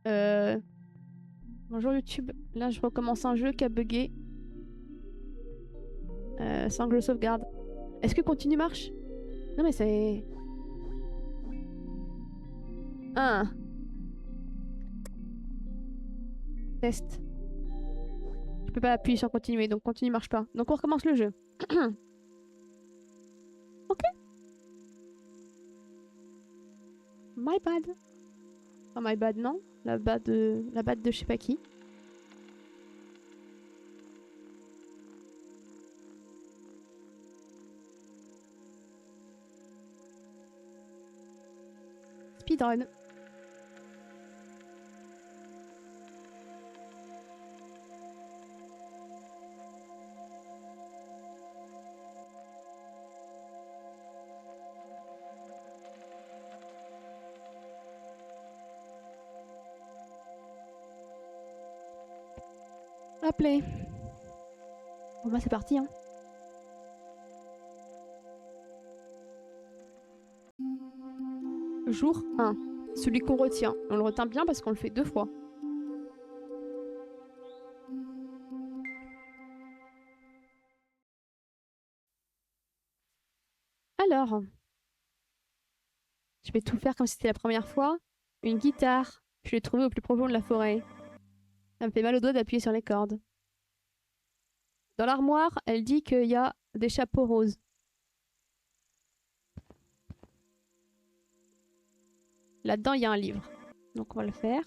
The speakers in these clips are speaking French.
Euh... Bonjour YouTube. Là, je recommence un jeu qui a bugué. Sans que je sauvegarde. Est-ce que continue marche? Non mais c'est... Un. Test. Je peux pas appuyer sur continuer, donc continue marche pas. Donc on recommence le jeu. Ok. My bad. Enfin, my bad, non. La bad de je sais pas qui. Speedrun. Appelé. Bon bah c'est parti hein. Jour 1. Celui qu'on retient. On le retient bien parce qu'on le fait 2 fois. Alors, je vais tout faire comme si c'était la première fois. Une guitare. Je l'ai trouvée au plus profond de la forêt. Ça me fait mal au doigt d'appuyer sur les cordes. Dans l'armoire, elle dit qu'il y a des chapeaux roses. Là-dedans, il y a un livre. Donc on va le faire.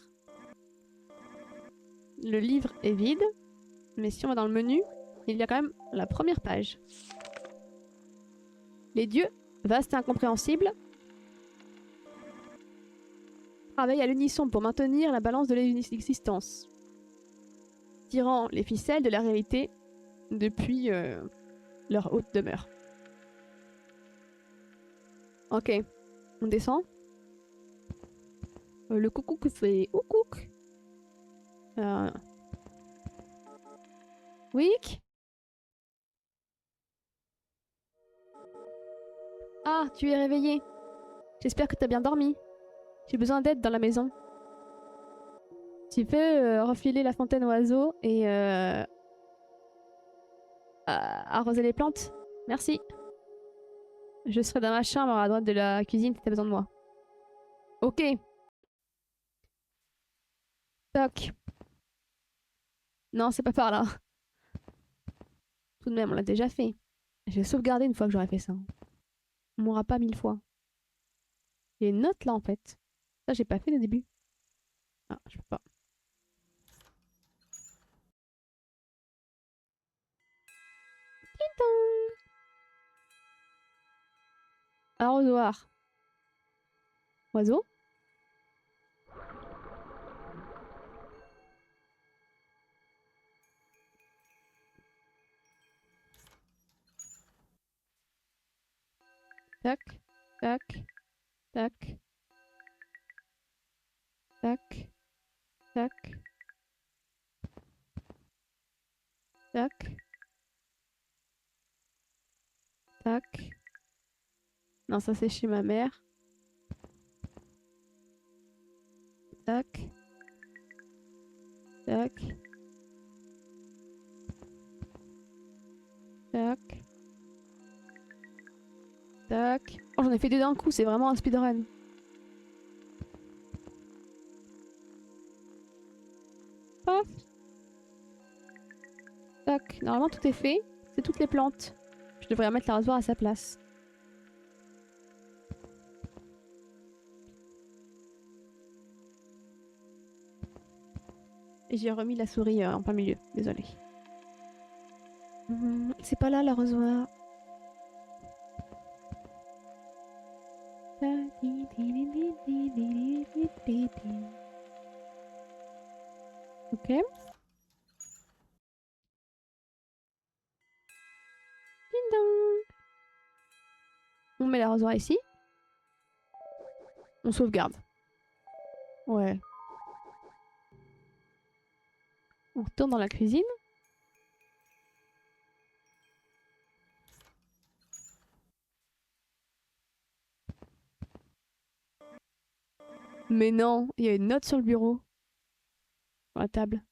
Le livre est vide. Mais si on va dans le menu, il y a quand même la première page. Les dieux, vastes et incompréhensibles, travaillent à l'unisson pour maintenir la balance de l'existence, tirant les ficelles de la réalité depuis leur haute demeure. Ok, on descend. Le coucou fait oukouk. Wick. Ah, tu es réveillé. J'espère que t'as bien dormi. J'ai besoin d'aide dans la maison. Tu peux refiler la fontaine aux oiseaux et arroser les plantes? Merci. Je serai dans ma chambre à droite de la cuisine si t'as besoin de moi. Ok. Toc. Non, c'est pas par là. Tout de même, on l'a déjà fait. Je vais sauvegarder une fois que j'aurai fait ça. On mourra pas 1000 fois. Il y a une note là en fait. Ça, j'ai pas fait au début. Ah, je peux pas. Tintong. Arrosoir. Oiseau. Tac. Tac. Tac. Tac. Tac. Tac. Tac. Non, ça c'est chez ma mère. Tac. Tac. Tac. Tac. Oh, j'en ai fait deux d'un coup, c'est vraiment un speedrun. Paf. Tac. Normalement, tout est fait. C'est toutes les plantes. Je devrais remettre l'arrosoir à sa place. Et j'ai remis la souris en plein milieu. Désolée. C'est pas là l'arrosoir. Ok. Ding dong. On met l'arrosoir ici. On sauvegarde. Ouais. On retourne dans la cuisine. Mais non, il y a une note sur le bureau. sur la table.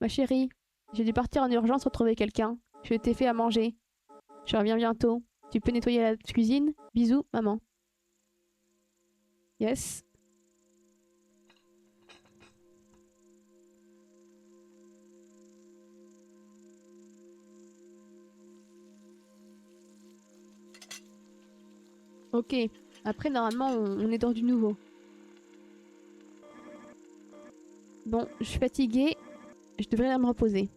Ma chérie, j'ai dû partir en urgence retrouver quelqu'un. Je t'ai fait à manger. Je reviens bientôt. Tu peux nettoyer la cuisine? Bisous, maman. Yes. Ok. Après, normalement, on est dans du nouveau. Bon, je suis fatiguée. Je devrais aller me reposer.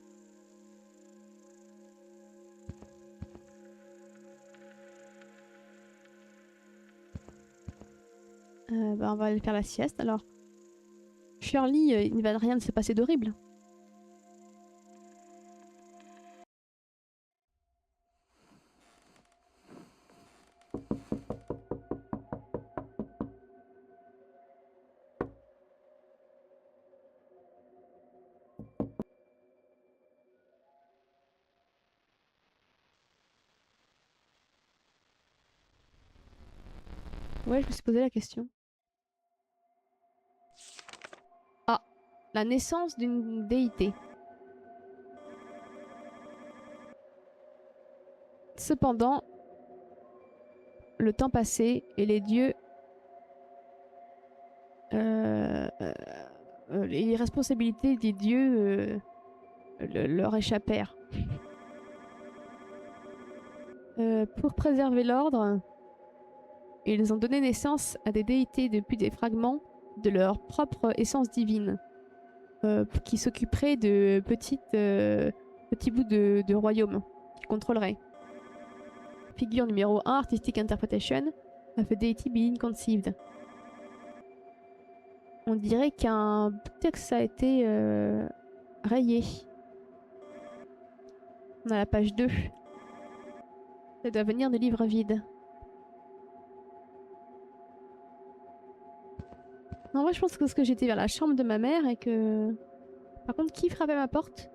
Bah, on va aller faire la sieste alors. Shirley, il ne va rien se passer d'horrible. Ouais, je me suis posé la question. Ah, la naissance d'une déité. Cependant, le temps passait et les dieux... les responsabilités des dieux leur échappèrent. Pour préserver l'ordre, ils ont donné naissance à des déités depuis des fragments de leur propre essence divine, qui s'occuperaient de petits bouts de royaume qu'ils contrôleraient. Figure numéro 1, Artistic Interpretation of a Deity Being Conceived. On dirait qu'un texte a été rayé. On a la page 2. Ça doit venir de livres vides. Non, moi je pense que j'étais vers la chambre de ma mère et que... Par contre, qui frappait à ma porte?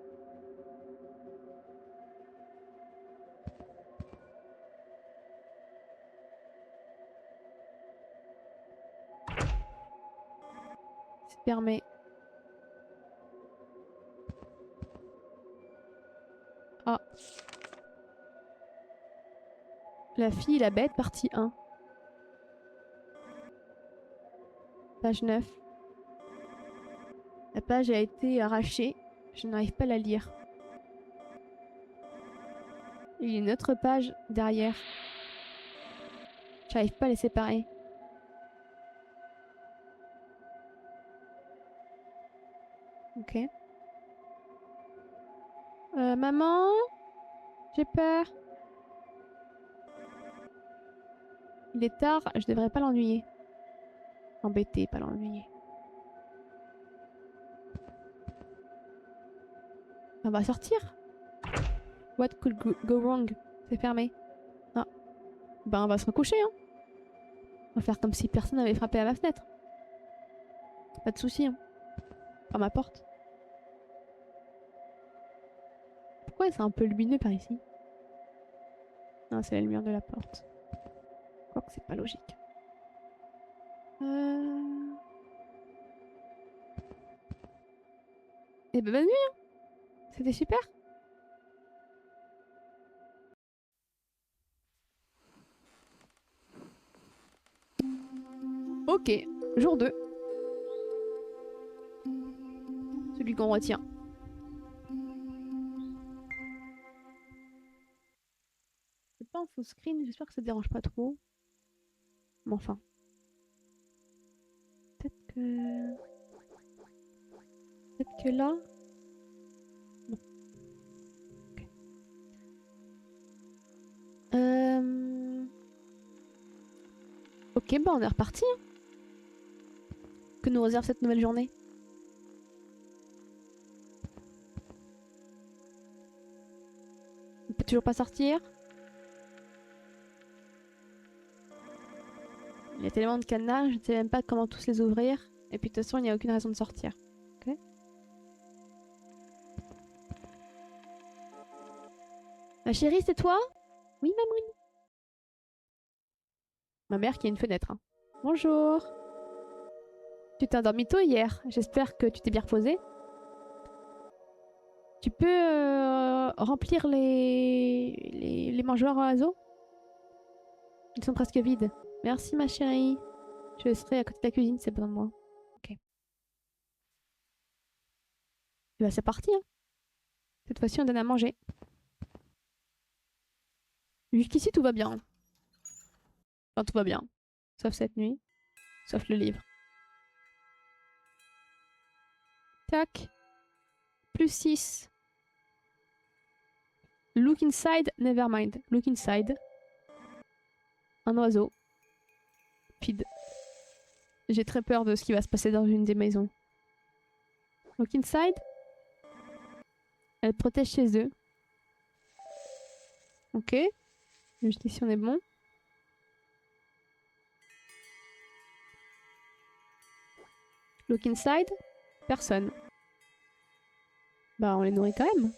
C'est permet. Ah. La fille et la bête, partie 1. Page 9. La page a été arrachée. Je n'arrive pas à la lire. Il y a une autre page derrière. J'arrive pas à les séparer. Ok. Maman? J'ai peur. Il est tard, je devrais pas l'ennuyer. Embêter, pas l'ennuyer. On va sortir. What could go wrong? C'est fermé. Ah. Ben on va se recoucher, hein. On va faire comme si personne n'avait frappé à ma fenêtre. Pas de soucis, hein. Par ma porte. Pourquoi c'est un peu lumineux par ici? Non, c'est la lumière de la porte. Quoique c'est pas logique. Eh ben bonne nuit, hein. C'était super. Ok, jour 2. Celui qu'on retient. C'est pas en full screen, j'espère que ça te dérange pas trop. Mais enfin. Peut-être que... Peut-être que là... Non. Ok. Ok, bah on est reparti, hein. Que nous réserve cette nouvelle journée? On peut toujours pas sortir. Il y a tellement de cadenas, je ne sais même pas comment tous les ouvrir. Et puis de toute façon, il n'y a aucune raison de sortir. Ok. Ma chérie, c'est toi? Oui, maman. Ma mère qui a une fenêtre, hein. Bonjour. Tu t'es endormi tôt hier. J'espère que tu t'es bien reposé. Tu peux remplir les mangeoires à oiseaux? Ils sont presque vides. Merci ma chérie. Je serai à côté de la cuisine, c'est besoin de moi. Ok. Et bah c'est parti, hein. Cette fois-ci on donne à manger. Jusqu'ici tout va bien. Enfin tout va bien. Sauf cette nuit. Sauf le livre. Tac. Plus 6. Look inside, never mind. Look inside. Un oiseau. Pide. J'ai très peur de ce qui va se passer dans une des maisons. Look inside. Elle protège chez eux. Ok. Juste ici on est bon. Look inside. Personne. Bah on les nourrit quand même.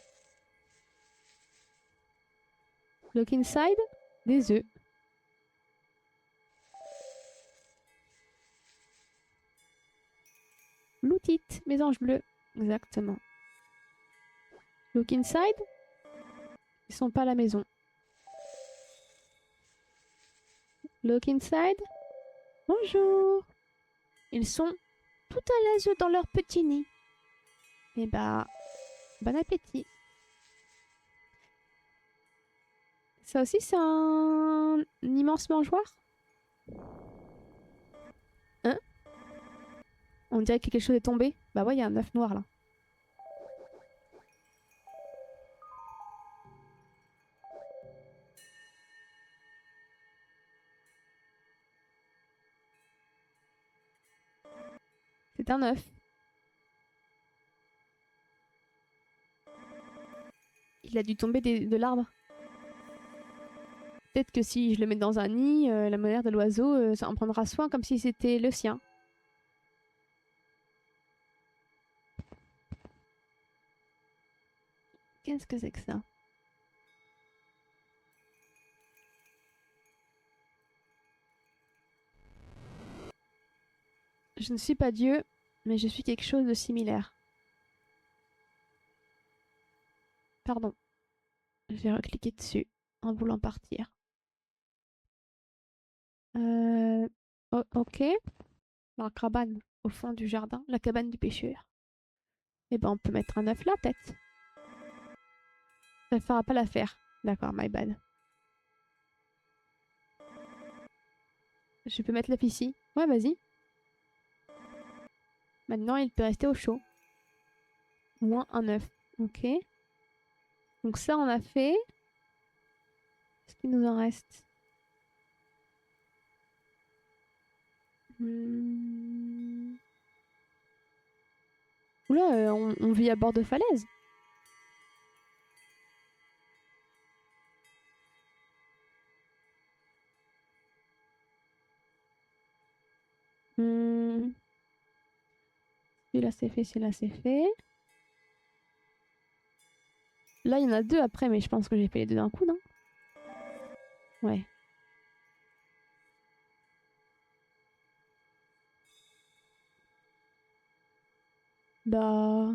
Look inside. Des œufs. Lootit, mes anges bleus. Exactement. Look inside. Ils sont pas à la maison. Look inside. Bonjour. Ils sont tout à l'aise dans leur petit nid. Et bah, bon appétit. Ça aussi, c'est un immense mangeoire. Hein? On dirait que quelque chose est tombé. Bah ouais, il y a un œuf noir là. C'est un œuf. Il a dû tomber de l'arbre. Peut-être que si je le mets dans un nid, la mère de l'oiseau, ça en prendra soin comme si c'était le sien. Qu'est-ce que c'est que ça? Je ne suis pas Dieu, mais je suis quelque chose de similaire. Pardon. J'ai recliqué dessus en voulant partir. Ok. La cabane au fond du jardin, la cabane du pêcheur. Eh ben, on peut mettre un œuf là, peut-être. Ça ne fera pas l'affaire. D'accord, my bad. Je peux mettre l'œuf ici. Ouais, vas-y. Maintenant, il peut rester au chaud. Moins un œuf. Ok. Donc ça, on a fait. Qu'est-ce qu'il nous en reste? Oula, on vit à bord de falaise. Celui-là, c'est fait, celui-là, c'est fait. Là, il y en a deux après, mais je pense que j'ai fait les deux d'un coup, non? Ouais. Bah...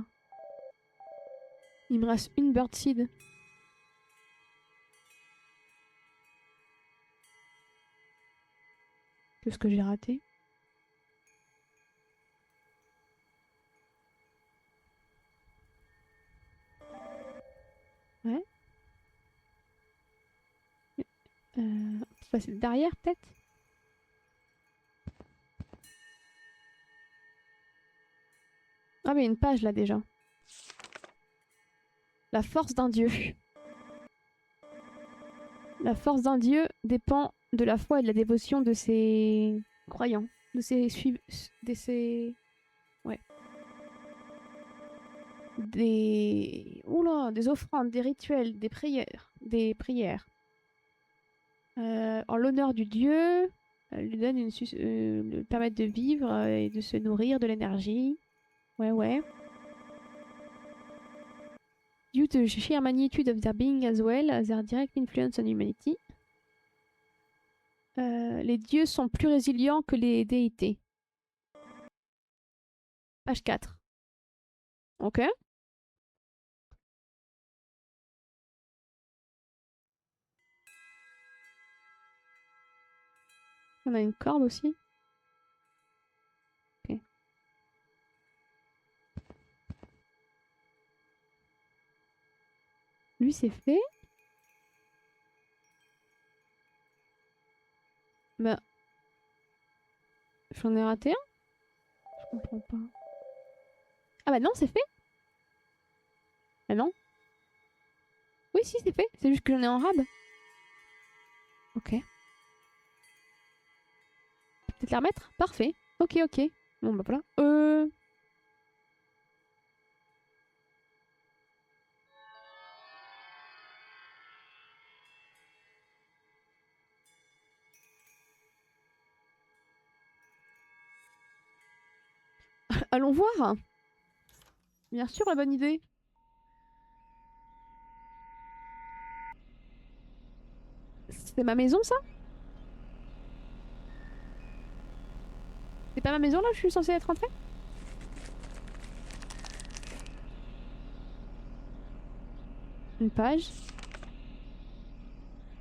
Il me reste une birdseed. Qu'est-ce que j'ai raté? Ouais. On peut passer derrière, peut-être? Ah, mais il y a une page là déjà. La force d'un dieu. La force d'un dieu dépend de la foi et de la dévotion de ses croyants, de ses ouais, des offrandes, des rituels, des prières. En l'honneur du dieu, lui donne lui permettre de vivre et de se nourrir de l'énergie. Ouais, ouais. Due to the sheer magnitude of their being as well as their direct influence on humanity. Les dieux sont plus résilients que les déités. Page 4. Ok. On a une corde aussi. Ok. Lui, c'est fait. Bah. J'en ai raté un? Je comprends pas. Ah bah non, c'est fait. Ah non. Oui, si, c'est fait. C'est juste que j'en ai en rab. Ok. Peut-être la remettre? Parfait. Ok, ok. Bon, bah voilà. Allons voir. Bien sûr, la bonne idée. C'est ma maison, ça? C'est pas ma maison, là, où je suis censée être entrée? Une page.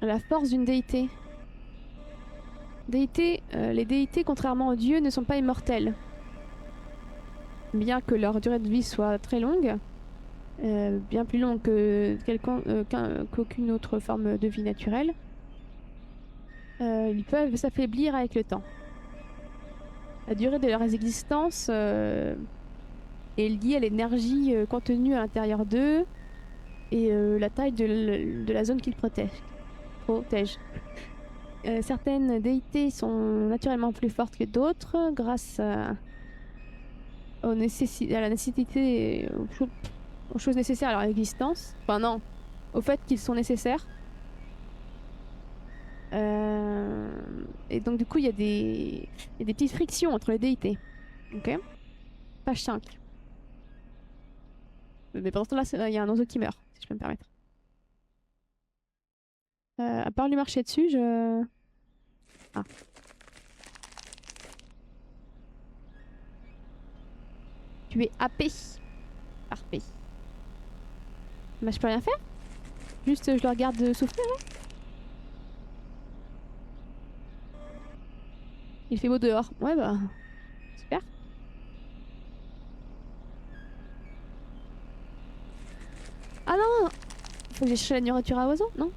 La force d'une déité. Les déités, contrairement aux dieux, ne sont pas immortelles. Bien que leur durée de vie soit très longue, bien plus longue qu'aucune autre forme de vie naturelle, ils peuvent s'affaiblir avec le temps. La durée de leur existence est liée à l'énergie contenue à l'intérieur d'eux et la taille de la zone qu'ils protègent. Certaines déités sont naturellement plus fortes que d'autres grâce à la nécessité, aux choses nécessaires à leur existence. Enfin non, au fait qu'ils sont nécessaires. Et donc du coup, il y a des petites frictions entre les déités. Ok. Page 5. Mais pendant ce temps-là, il y a un oiseau qui meurt, si je peux me permettre. À part lui marcher dessus, je... Ah. Tu es happé. Parfait. Bah, je peux rien faire. Juste, je le regarde souffler, là. Il fait beau dehors. Ouais, bah... Super. Ah non! Faut que j'aille chercher la nourriture à oiseaux? Non?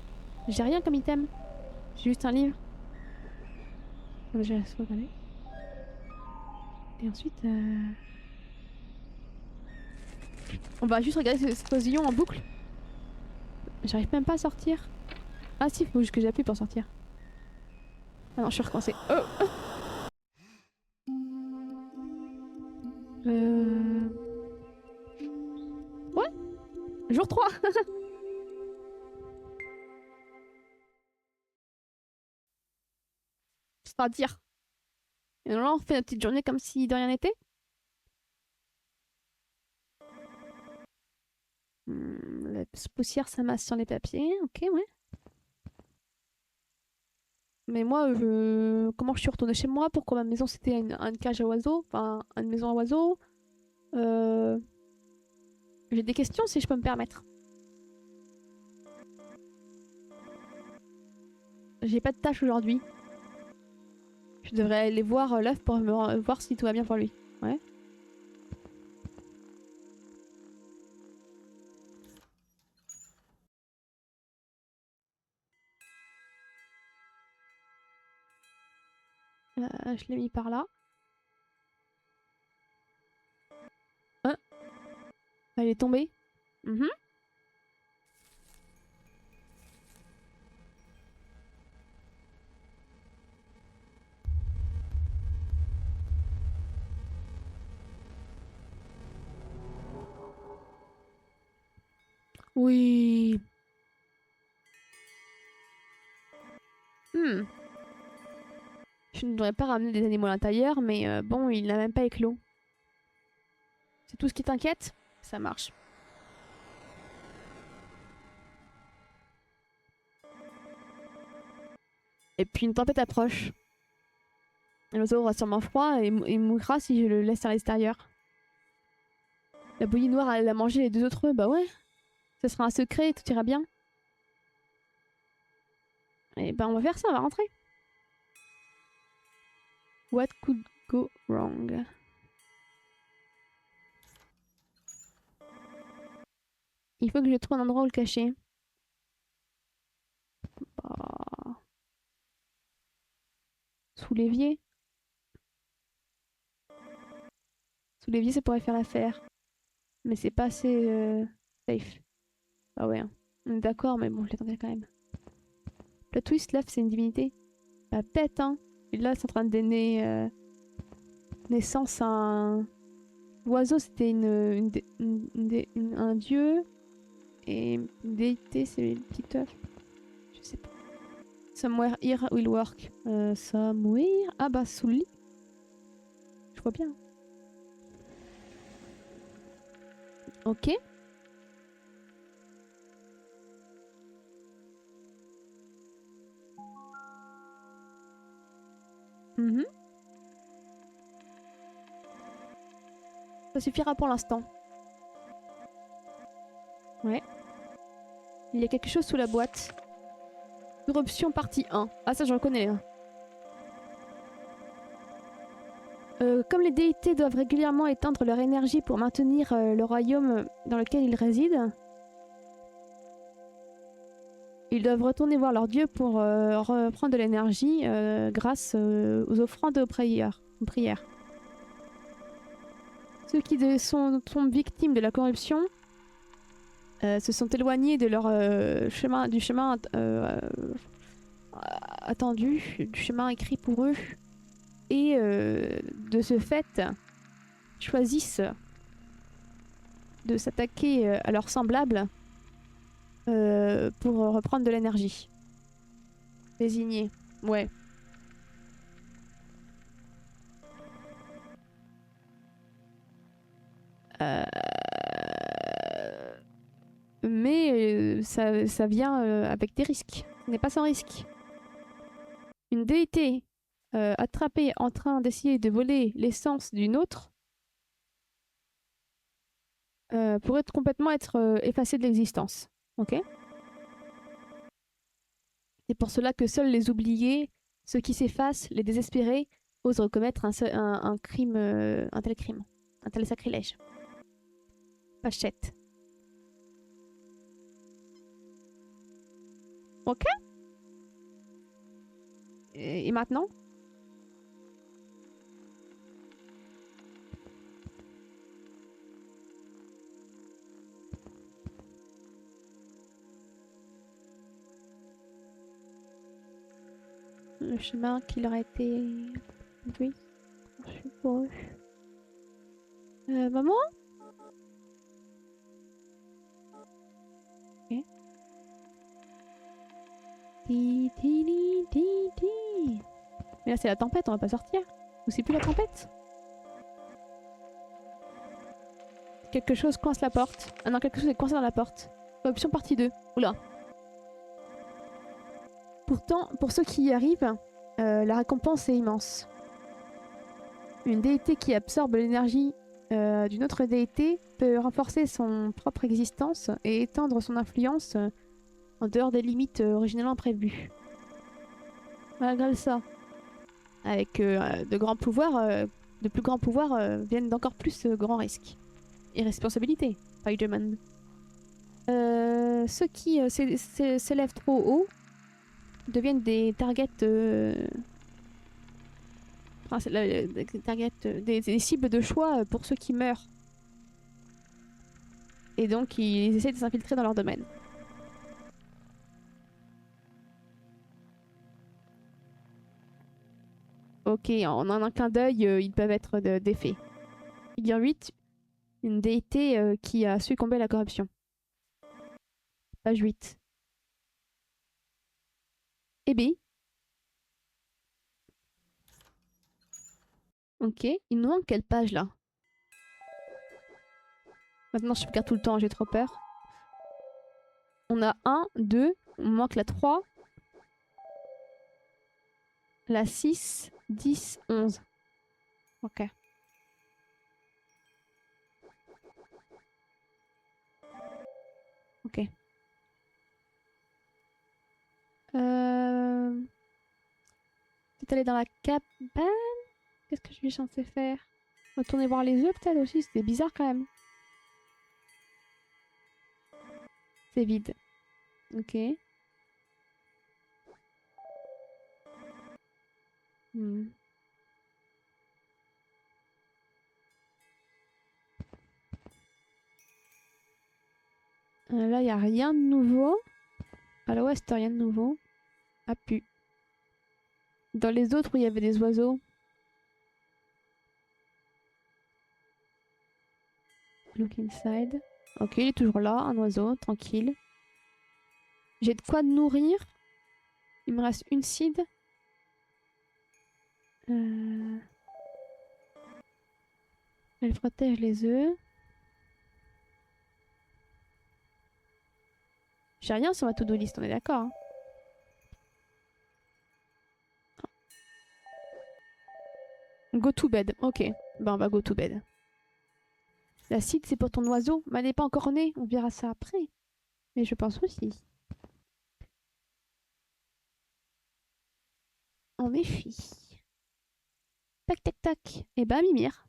J'ai rien comme item. J'ai juste un livre. Donc, je vais la sauvegarder. Et ensuite... On va juste regarder cet oisillon en boucle. J'arrive même pas à sortir. Ah si, faut juste que j'appuie pour sortir. Ah non, je suis recoincée. Oh. Ouais, jour 3. C'est à dire. Et là, on fait notre petite journée comme si de rien n'était. La poussière s'amasse sur les papiers. Ok, ouais. Mais moi, comment je suis retournée chez moi? Pourquoi ma maison c'était une cage à oiseaux? Enfin, une maison à oiseaux? Euh... J'ai des questions si je peux me permettre. J'ai pas de tâche aujourd'hui. Je devrais aller voir l'œuf pour voir si tout va bien pour lui. Ouais. Je l'ai mis par là. Hein, elle est tombée. Mhm. Oui. Hmm. Je ne devrais pas ramener des animaux à l'intérieur, mais bon, il n'a même pas éclos. C'est tout ce qui t'inquiète? Ça marche. Et puis une tempête approche. L'oiseau aura sûrement froid et mourra si je le laisse à l'extérieur. La bouillie noire, elle a mangé les deux autres œufs. Bah ouais. Ce sera un secret et tout ira bien. Et ben on va faire ça, on va rentrer. What could go wrong? Il faut que je trouve un endroit où le cacher. Bah, sous l'évier. Sous l'évier, ça pourrait faire l'affaire. Mais c'est pas assez safe. Ah ouais. Hein. On est d'accord, mais bon, je l'attendais quand même. Le twist, là, c'est une divinité. Bah, peut-être, hein. Et là, c'est en train de donner naissance à un... L'oiseau, c'était un dieu. Et une déité, c'est le petit œuf. Je sais pas. Somewhere here will work. Somewhere... Ah bah, sous le lit. Je vois bien. Ok. Mhm. Ça suffira pour l'instant. Ouais. Il y a quelque chose sous la boîte. Corruption partie 1. Ah ça je reconnais. Hein. Comme les déités doivent régulièrement étendre leur énergie pour maintenir le royaume dans lequel ils résident, ils doivent retourner voir leur dieu pour reprendre de l'énergie grâce aux offrandes aux prières. Ceux qui sont victimes de la corruption se sont éloignés de leur du chemin attendu, du chemin écrit pour eux, et de ce fait choisissent de s'attaquer à leurs semblables pour reprendre de l'énergie. Désigné. Ouais. Euh... Mais ça vient avec des risques. Ce n'est pas sans risque. Une déité attrapée en train d'essayer de voler l'essence d'une autre pourrait complètement être effacée de l'existence. Ok. C'est pour cela que seuls les oubliés, ceux qui s'effacent, les désespérés, osent commettre un crime, un tel crime, un tel sacrilège. Pachette. Ok. Et maintenant? Le chemin qui leur a été conduit pour eux. Maman? Ok. Ti, ti, li, ti, ti. Mais là c'est la tempête, on va pas sortir. Ou c'est plus la tempête? Quelque chose coince la porte. Ah non, quelque chose est coincé dans la porte. Option partie 2. Oula. Pourtant, pour ceux qui y arrivent, la récompense est immense. Une déité qui absorbe l'énergie d'une autre déité peut renforcer son propre existence et étendre son influence en dehors des limites originellement prévues. Malgré ça, avec de grands pouvoirs, de plus grands pouvoirs viennent d'encore plus grands risques. Et responsabilités, Spider-Man. Ceux qui s'élèvent trop haut deviennent des targets... des cibles de choix pour ceux qui meurent. Et donc ils essaient de s'infiltrer dans leur domaine. Ok, en un clin d'œil, ils peuvent être défaits. Figure 8, une déité qui a succombé à la corruption. Page 8. Eh bien. Ok, il nous manque quelle page là? Maintenant je regarde tout le temps, j'ai trop peur. On a 1, 2, on manque la 3, la 6, 10, 11. Ok. Ok. Euh... Peut-être aller dans la cabane? Qu'est-ce que je suis censée faire? Retourner voir les œufs peut-être aussi, c'était bizarre quand même. C'est vide. Ok. Hmm. Là, il n'y a rien de nouveau. À l'ouest, rien de nouveau. Ah, pu. Dans les autres où il y avait des oiseaux. Look inside. Ok, il est toujours là, un oiseau, tranquille. J'ai de quoi nourrir. Il me reste une seed. Elle protège les œufs. J'ai rien sur ma to-do list, on est d'accord. Hein. Go to bed, ok. Ben on va go to bed. La seed c'est pour ton oiseau, mais elle n'est pas encore née, on verra ça après. Mais je pense aussi. En effet. Tac tac tac. Et bah Mimir.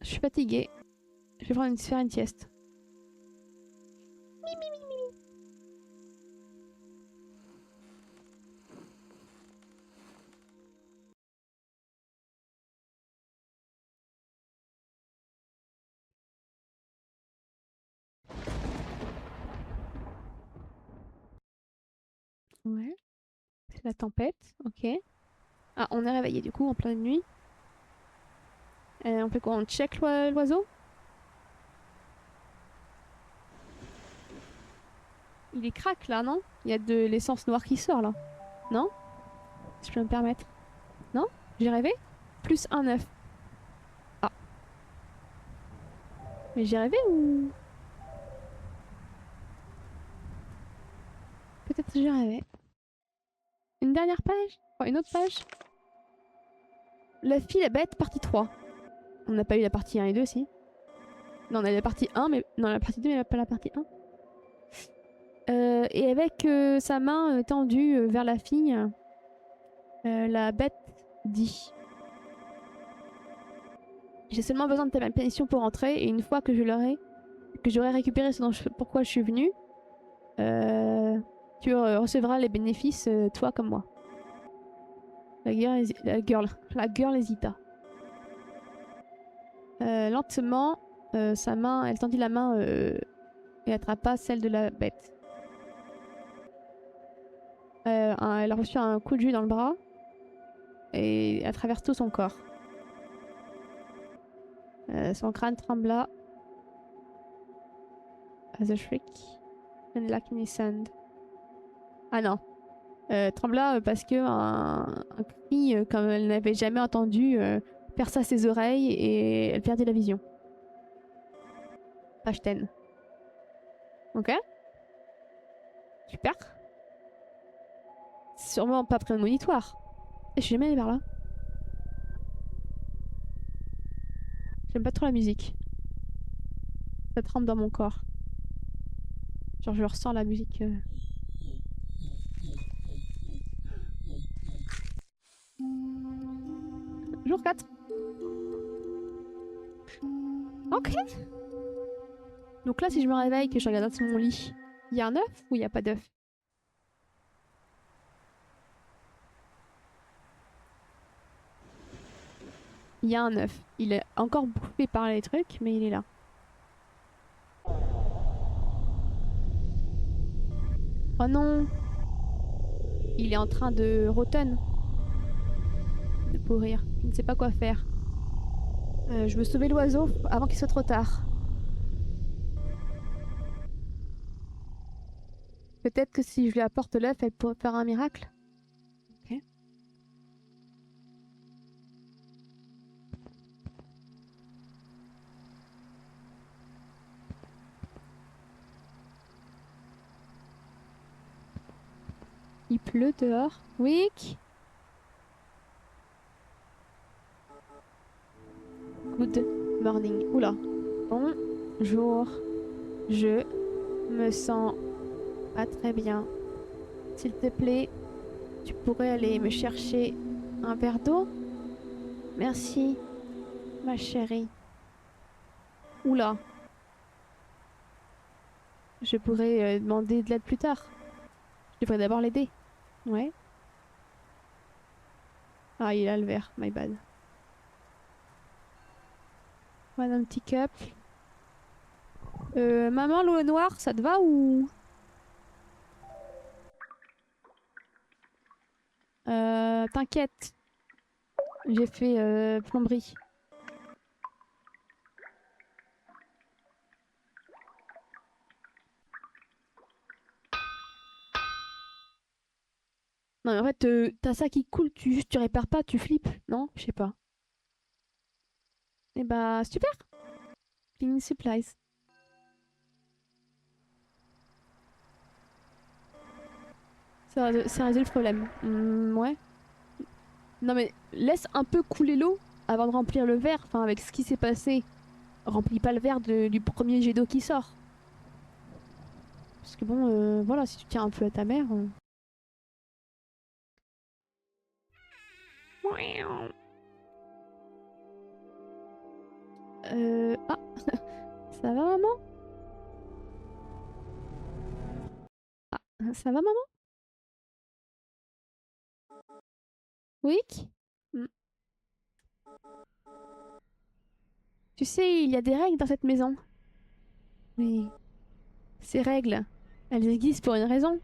Je suis fatiguée. Je vais faire une sieste. Ouais. C'est la tempête, ok. Ah, on est réveillé du coup en pleine nuit. On fait quoi? On check l'oiseau? Il est crack là, non? Il y a de l'essence noire qui sort là. Non? Si je peux me permettre. Non? J'ai rêvé? Plus un œuf. Ah. Mais j'ai rêvé ou... Peut-être que j'ai rêvé. Une dernière page? Enfin, une autre page? La fille, la bête, partie 3. On n'a pas eu la partie 1 et 2, si. Non, on a eu la partie 1, mais... Non, la partie 2, mais pas la partie 1. Et avec sa main tendue vers la fille, la bête dit... J'ai seulement besoin de ta permission pour entrer, et une fois que j'aurai récupéré pourquoi je suis venue, tu recevras les bénéfices, toi comme moi. La girl hésita. Lentement, sa main, elle tendit la main et attrapa celle de la bête. Elle a reçu un coup de jus dans le bras et à travers tout son corps. Son crâne trembla as a shriek and like in his sand. Ah non. Trembla parce que un cri comme elle n'avait jamais entendu perça ses oreilles et elle perdit la vision. Page 10. Ok. Super. C'est sûrement pas prémonitoire. Et je suis jamais allée vers là. J'aime pas trop la musique. Ça tremble dans mon corps. Genre je ressens la musique. Jour 4. Ok. Donc là, si je me réveille, que je regarde sur mon lit, il y a un œuf ou il n'y a pas d'œuf? Il y a un œuf. Il est encore bouffé par les trucs, mais il est là. Oh non! Il est en train de rotten. De pourrir. Je ne sais pas quoi faire. Je veux sauver l'oiseau avant qu'il soit trop tard. Peut-être que si je lui apporte l'œuf, elle pourrait faire un miracle. Ok. Il pleut dehors. Wick! Good morning. Oula. Bonjour. Je me sens pas très bien. S'il te plaît, tu pourrais aller me chercher un verre d'eau? Merci, ma chérie. Oula, je pourrais demander de l'aide plus tard. Je devrais d'abord l'aider. Ouais. Ah, il a le verre, my bad. Voilà un petit cup. Maman, l'eau noire, ça te va ou... T'inquiète, j'ai fait plomberie. Non mais en fait, t'as ça qui coule, tu répares pas, tu flippes, non? Je sais pas. Eh bah, super! Cleaning supplies. Ça résout le problème. Ouais. Non mais laisse un peu couler l'eau avant de remplir le verre. Enfin, avec ce qui s'est passé, remplis pas le verre du premier jet d'eau qui sort. Parce que bon, voilà, si tu tiens un peu à ta mère. Ah, ça va maman? Ça va maman? Oui? Hmm. Tu sais, il y a des règles dans cette maison. Mais ces règles, elles existent pour une raison.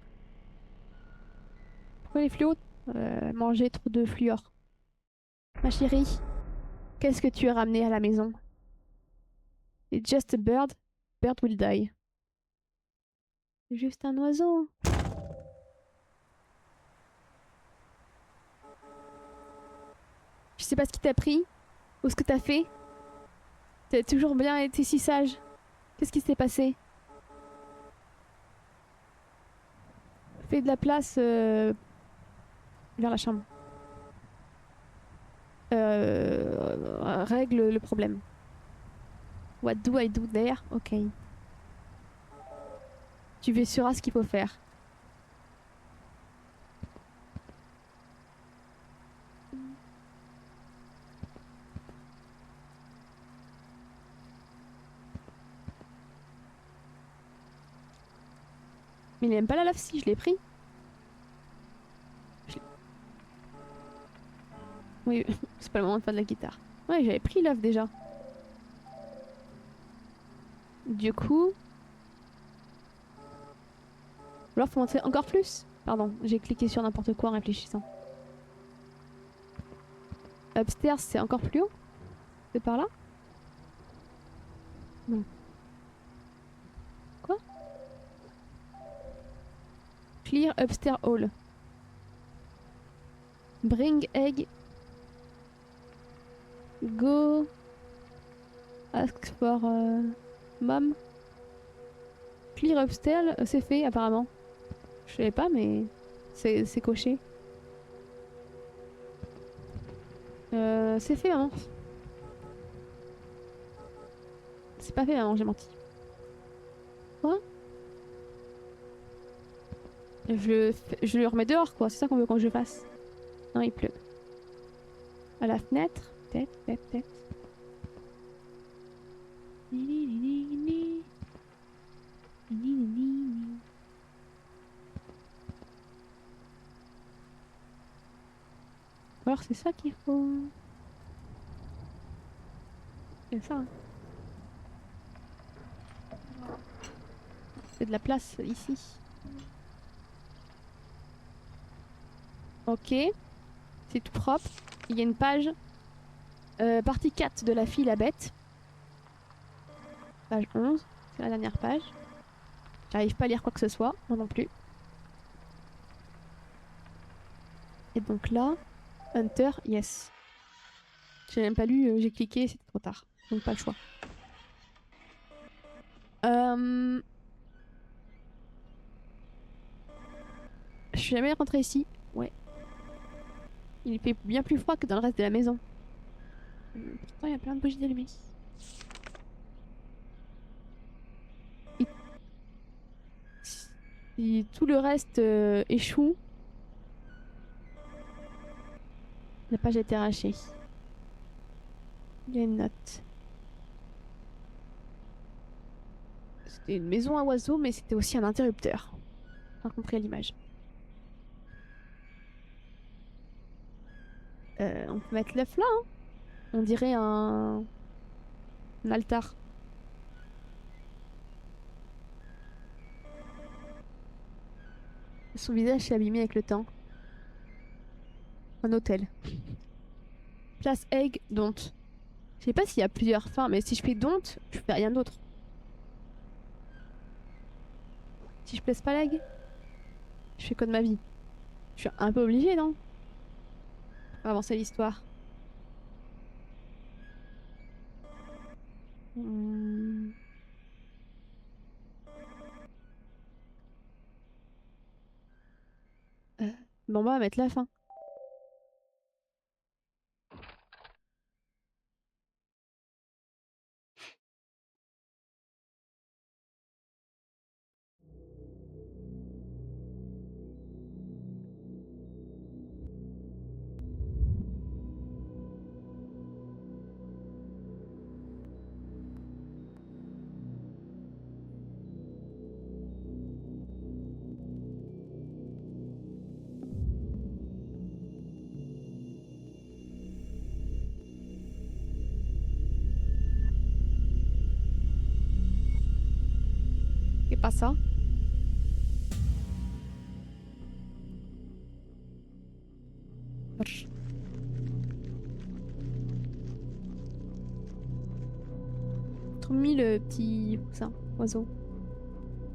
Pourquoi les fluos? Manger trop de fluor. Ma chérie, qu'est-ce que tu as ramené à la maison? It's just a bird. Bird will die. C'est juste un oiseau. Je sais pas ce qui t'a pris ou ce que t'as fait. T'as toujours bien été si sage. Qu'est-ce qui s'est passé? Fais de la place vers la chambre. Règle le problème. What do I do there? Ok. Tu verras ce qu'il faut faire. Mais il aime pas la love si je l'ai pris. Oui, c'est pas le moment de faire de la guitare. Ouais, j'avais pris l'œuf déjà. Du coup... Alors faut montrer encore plus. Pardon, j'ai cliqué sur n'importe quoi en réfléchissant. Upstairs, c'est encore plus haut? C'est par là? Non. Quoi? Clear upstairs hall. Bring egg. Go. Ask for mom. Clear upstairs, c'est fait apparemment. Je savais pas, mais c'est coché. C'est fait, maman. C'est pas fait, maman, j'ai menti. Quoi? Je le remets dehors, quoi. C'est ça qu'on veut que je fasse. Non, il pleut. À la fenêtre. Peut-être. Alors c'est ça qu'il faut. C'est ça. C'est de la place ici. Ok. C'est tout propre. Il y a une page. Partie 4 de La fille la bête. Page 11. C'est la dernière page. J'arrive pas à lire quoi que ce soit. Moi non plus. Et donc là. Hunter, yes. J'ai même pas lu, j'ai cliqué, c'était trop tard. Donc pas le choix. Je suis jamais rentrée ici. Ouais. Il fait bien plus froid que dans le reste de la maison. Pourtant, il y a plein de bougies allumées. Si tout le reste échoue, la page a été arrachée. Il y a une note. C'était une maison à oiseaux, mais c'était aussi un interrupteur. Pas compris à l'image. On peut mettre l'œuf là, hein. On dirait un altar. Son visage s'est abîmé avec le temps. Un hôtel. Place egg, don't. Je sais pas s'il y a plusieurs fins, mais si je fais don't, je fais rien d'autre. Si je place pas l'egg, je fais quoi de ma vie? Je suis un peu obligée, non? Pour avancer l'histoire. Hmm. Bon, bah, on va mettre la fin. Et pas ça. Brr. Trop mis le petit ça, oiseau.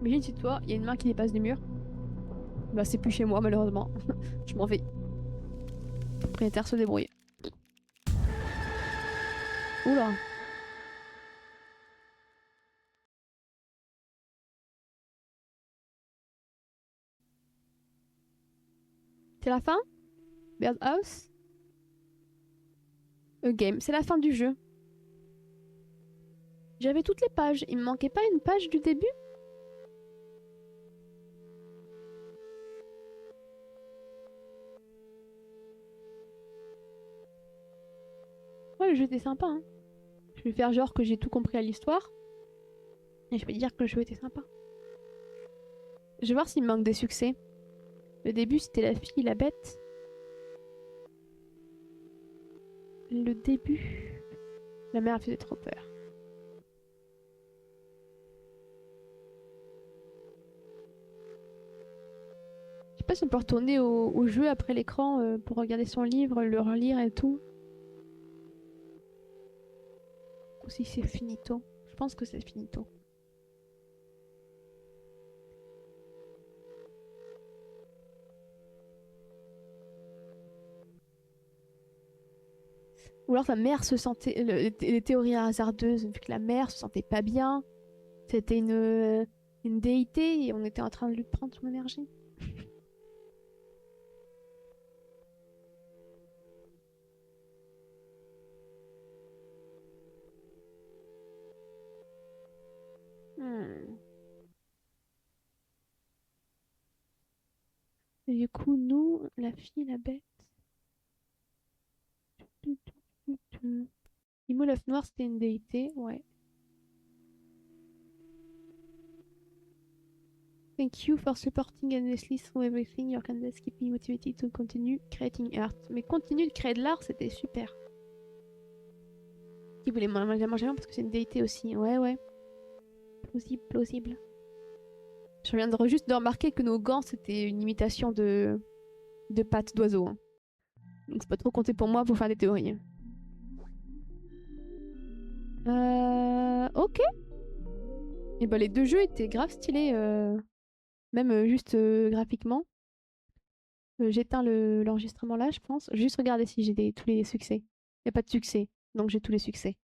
Imagine si toi, il y a une main qui dépasse du mur. Bah c'est plus chez moi malheureusement. Je m'en vais. Le propriétaire se débrouille. Oula. C'est la fin? Birdhouse? A game. C'est la fin du jeu. J'avais toutes les pages. Il me manquait pas une page du début? Ouais, le jeu était sympa, hein. Je vais faire genre que j'ai tout compris à l'histoire. Et je vais dire que le jeu était sympa. Je vais voir s'il me manque des succès. Le début, c'était la fille, la bête. Le début... La mère faisait trop peur. Je sais pas si on peut retourner au jeu après l'écran pour regarder son livre, le relire et tout. Ou si c'est finito. Je pense que c'est finito. Ou alors sa mère se sentait... les théories hasardeuses, vu que la mère se sentait pas bien. C'était une déité et on était en train de lui prendre son énergie. Hmm. Et du coup, nous, la fille, la bête. Imo l'œuf noir, c'était une déité, ouais. Thank you for supporting endlessly through everything. Your candles keep me motivated to continue creating art. Mais continue de créer de l'art, c'était super. Qui voulait manger parce que c'est une déité aussi. Ouais, ouais. Plausible, plausible. Je viens juste de remarquer que nos gants, c'était une imitation de pattes d'oiseau. Hein. Donc c'est pas trop compté pour moi pour faire des théories. Ok. Et bah les deux jeux étaient grave stylés. Même juste graphiquement. J'éteins l'enregistrement là, je pense. Juste regarder si j'ai tous les succès. Il n'y a pas de succès, donc j'ai tous les succès.